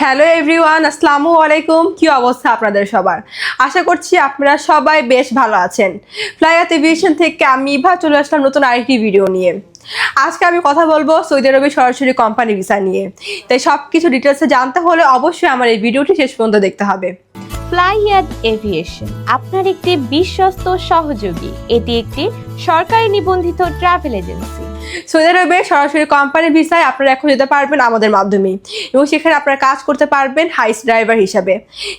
Hello everyone, আসসালামু আলাইকুম। কি অবস্থা আপনাদের সবার? আশা করছি আপনারা সবাই বেশ ভালো আছেন। ফ্লাইয়াত এভিয়েশন থেকে আমি ইভা চলে আসলাম নতুন আরেকটি ভিডিও নিয়ে। আজকে আমি কথা বলবো সৌদি আরবের সরাসরি কোম্পানি ভিসা নিয়ে। তাই সব কিছু ডিটেলসে জানতে হলে অবশ্যই আমার এই ভিডিওটি শেষ পর্যন্ত দেখতে হবে। ফ্লাইয়াত এভিয়েশন আপনার একটি বিশ্বস্ত সহযোগী। এটি একটি সরকারি নিবন্ধিত ট্রাভেল এজেন্সি। সৌদি আরবে সরাসরি কোম্পানি ভিসায় আপনারা এখন যেতে পারবেন আমাদের মাধ্যমে, এবং সেখানে আপনারা কাজ করতে পারবেন হাইস ড্রাইভার হিসাবে।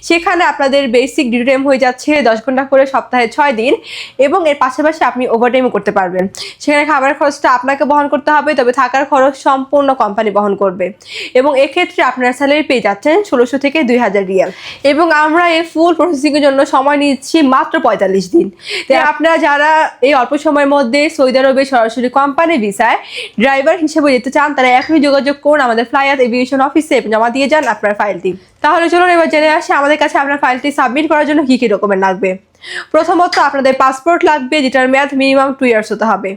সেখানে আপনাদের বেসিক ডিউটি টাইম হয়ে যাচ্ছে 10 ঘন্টা করে সপ্তাহে 6 দিন, এবং এর পাশাপাশি আপনি ওভারটাইমও করতে পারবেন। সেখানে খাবারের খরচটা আপনাকে বহন করতে হবে, তবে থাকার খরচ সম্পূর্ণ কোম্পানি বহন করবে। এবং এক্ষেত্রে আপনার স্যালারি পেয়ে যাচ্ছেন 1600 থেকে 2000 রিয়াল। এবং আমরা এই ফুল প্রসেসিংয়ের জন্য সময় নিচ্ছি মাত্র 45 দিন। তাই আপনারা যারা এই অল্প সময়ের মধ্যে সৌদি আরবে সরাসরি কোম্পানি ভিসায় ড্রাইভার হিসেবে যেতে চান, তারা এখনই যোগাযোগ করুন আমাদের ফ্লাইয়াত এভিয়েশন অফিসে, জমা দিয়ে যান আপনার ফাইলটি। তাহলে চলুন এবার জেনে আসি আমাদের কাছে আপনার ফাইলটি সাবমিট করার জন্য কী কী ডকুমেন্ট লাগবে। প্রথমত আপনাদের পাসপোর্ট লাগবে, যেটার মেয়াদ মিনিমাম 2 ইয়ার্স হতে হবে।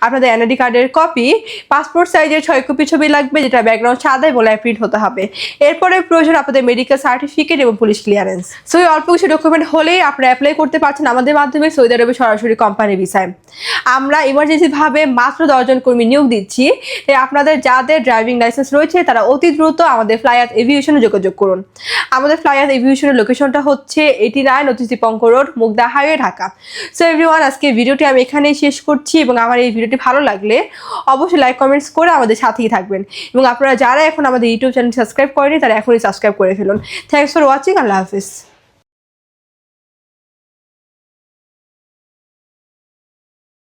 আপনাদের এনআইডি কার্ডের কপি, পাসপোর্ট সাইজের 6 কপি ছবি লাগবে, যেটা ব্যাকগ্রাউন্ড সাদা এবং লাইভ প্রিন্ট হতে হবে। এরপরে প্রয়োজন আপনাদের মেডিকেল সার্টিফিকেট এবং পুলিশ ক্লিয়ারেন্স। সো এই অল্প কিছু ডকুমেন্ট হলেই আপনারা অ্যাপ্লাই করতে পারছেন আমাদের মাধ্যমে সৌদি আরবে সরাসরি কোম্পানি ভিসায়। আমরা ইমার্জেন্সিভাবে মাত্র 10 জন কর্মী নিয়োগ দিচ্ছি। তাই আপনাদের যাদের ড্রাইভিং লাইসেন্স রয়েছে তারা অতি দ্রুত আমাদের ফ্লাইয়াত এভিয়েশনে যোগাযোগ করুন। আমাদের ফ্লাইয়াত এভিয়েশনের লোকেশনটা হচ্ছে 89 অতিথিপঙ্ক road, Mugda highway, Dhaka. So everyone, আজকে ভিডিওটি আমি এখানেই শেষ করছি, এবং আমার এই ভিডিওটি ভালো লাগলে অবশ্যই লাইক কমেন্টস করে আমাদের সাথেই থাকবেন। এবং আপনারা যারা এখন আমাদের ইউটিউব চ্যানেল সাবস্ক্রাইব করেনি তারা এখনই সাবস্ক্রাইব করে ফেলুন। Thanks for watching. Allah Hafiz.